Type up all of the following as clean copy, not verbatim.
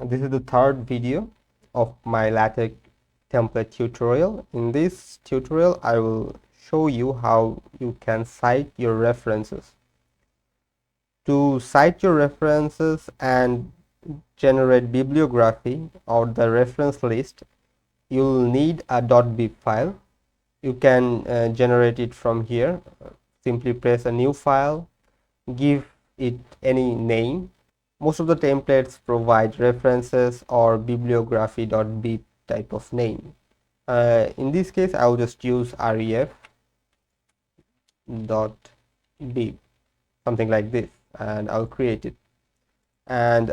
This is the third video of my LaTeX template tutorial. In this tutorial, I will show you how you can cite your references. To cite your references and generate bibliography or the reference list, you'll need a .bib file. You can generate it from here. Simply press a new file, give it any name. Most of the templates provide references or bibliography.bib type of name. In this case, I will just use ref.bib, something like this, and I'll create it. And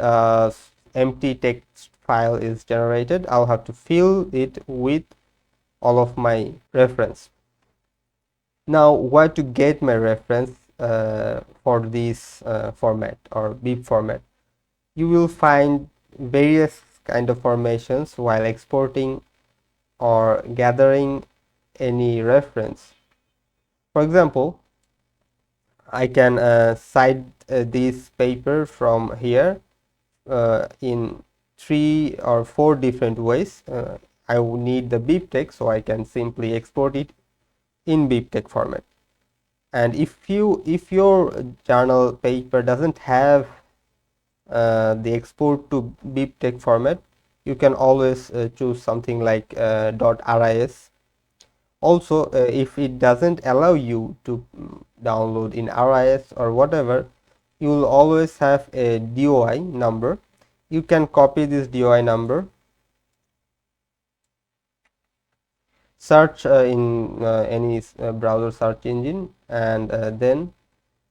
empty text file is generated. I'll have to fill it with all of my reference. Now, where to get my reference for this format or bib format? You will find various kind of formations while exporting or gathering any reference. For example, I can cite this paper from here in 3 or 4 different ways. I will need the BibTeX, so I can simply export it in BibTeX format. And if your journal paper doesn't have the export to BibTeX format, you can always choose something like .ris. Also, if it doesn't allow you to download in RIS or whatever, you will always have a DOI number. You can copy this DOI number, search in any browser search engine, and then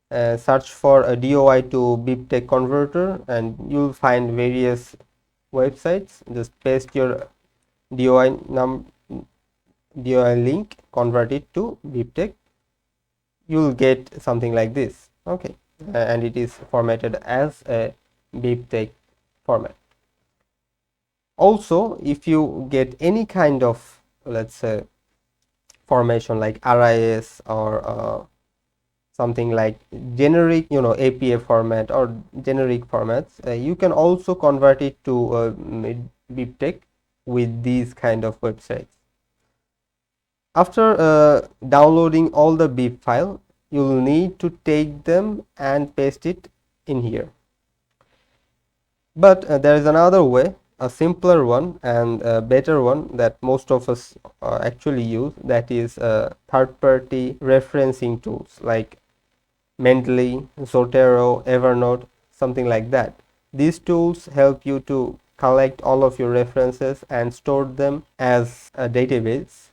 search for a DOI to BibTeX converter, and you'll find various websites. Just paste your DOI link, convert it to BibTeX. You'll get something like this. Okay, and it is formatted as a BibTeX format. Also, if you get any kind of, let's say, formation like RIS or something like generic, APA format or generic formats, you can also convert it to BibTeX with these kind of websites. After downloading all the bib file, you will need to take them and paste it in here. But there is another way, a simpler one and a better one that most of us actually use, that is third-party referencing tools like Mendeley, Zotero, Evernote, something like that. These tools help you to collect all of your references and store them as a database,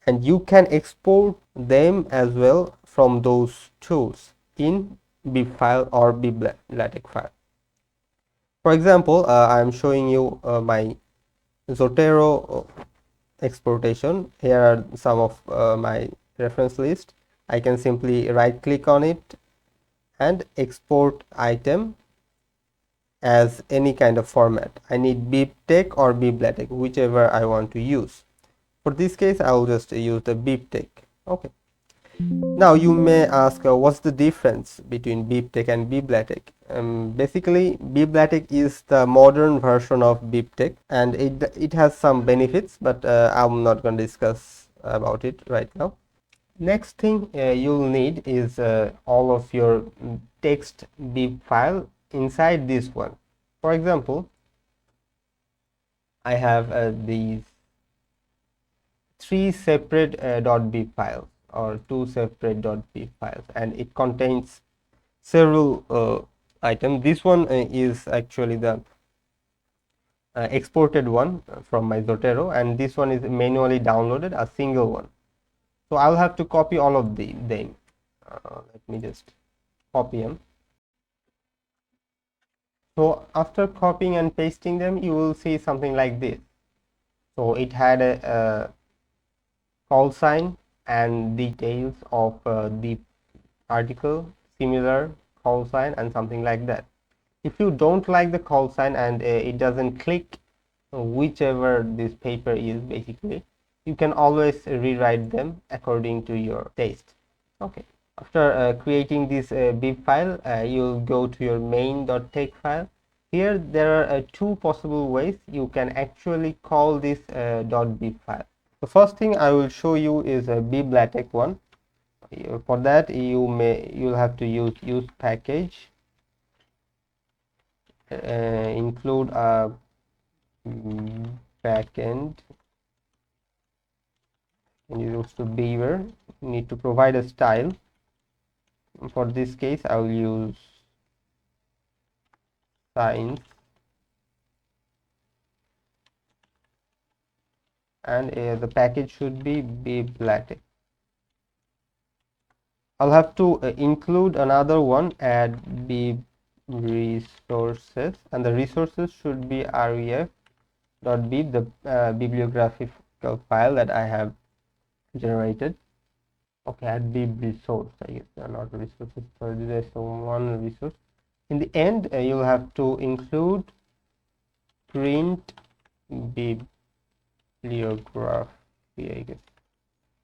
and you can export them as well from those tools in bib file or bib.latex file. For example, I am showing you my Zotero exportation. Here are some of my reference list. I can simply right click on it and export item as any kind of format. I need BibTeX or bib.latex, whichever I want to use. For this case, I will just use the BibTeX. Okay. Now you may ask, what's the difference between BibTeX and bib.latex? Basically, bib.latex is the modern version of BibTeX, and it has some benefits, but I'm not going to discuss about it right now. Next thing you'll need is all of your text bib file inside this one. For example, I have these 3 separate .bib files or 2 separate .bib files, and it contains several items. This one is actually the exported one from my Zotero, and this one is manually downloaded, a single one. So I'll have to copy all of them. Let me just copy them. So after copying and pasting them, you will see something like this. So it had a call sign and details of the article, similar call sign and something like that. If you don't like the call sign and it doesn't click whichever this paper is, basically, you can always rewrite them according to your taste. Okay. After creating this bib file, you'll go to your main.tex file Here there are two possible ways you can actually call this .bib file. The first thing I will show you is a bib.latex one. For that you'll have to use package, include a backend, and use to beaver. You need to provide a style. For this case I will use science, and the package should be bib.latex. I'll have to include another one, add bib resources, and the resources should be ref.bib, the bibliographical file that I have generated. Okay, add bib resource, I guess not resources, so there's one resource. In the end you'll have to include print bibliography, I guess.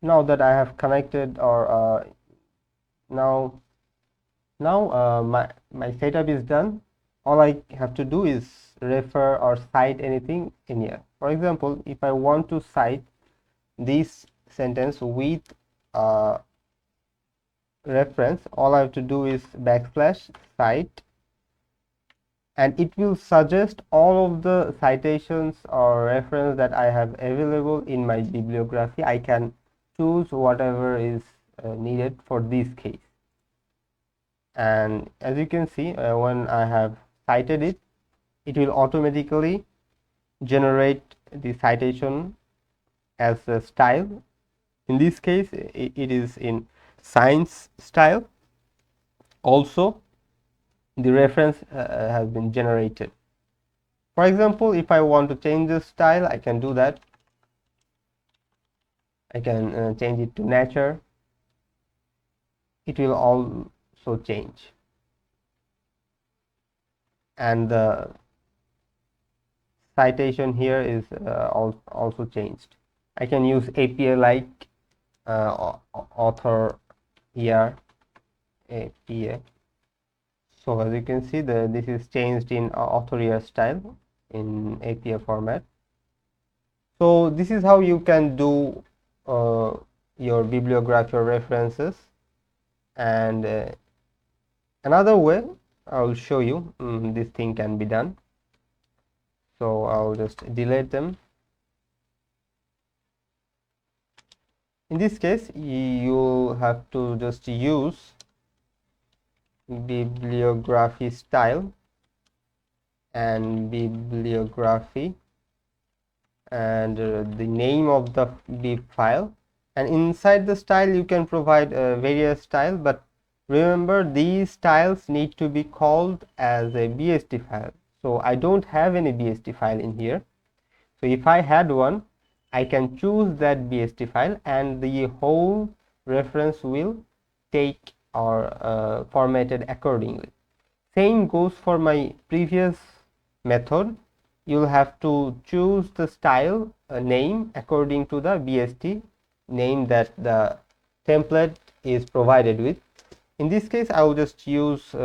Now that I have connected, or now my setup is done. All I have to do is refer or cite anything in here. For example, if I want to cite this sentence with reference, all I have to do is \cite, and it will suggest all of the citations or reference that I have available in my bibliography. I can choose whatever is needed for this case. And as you can see, when I have cited it, it will automatically generate the citation as a style. In this case it is in science style. Also the reference has been generated. For example, if I want to change the style, I can do that. I can change it to nature. It will also change, and the citation here is also changed. I can use API like author here API. So as you can see, this is changed in author here style in API format. So this is how you can do your bibliography or references. And another way I will show you this thing can be done. So I'll just delete them. In this case you have to just use bibliography style and bibliography and the name of the bib file, and inside the style you can provide various style, but remember these styles need to be called as a BST file. So I don't have any BST file in here. So if I had one, I can choose that BST file and the whole reference will take or formatted accordingly. Same goes for my previous method. You'll have to choose the style name according to the BST name that the template is provided with. In this case I will just use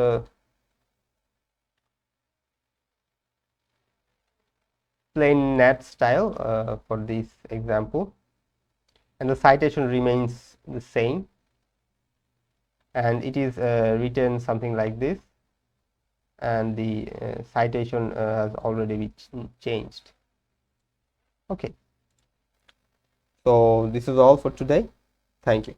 plain nat style for this example, and the citation remains the same, and it is written something like this, and the citation has already been changed. Okay, so this is all for today. Thank you.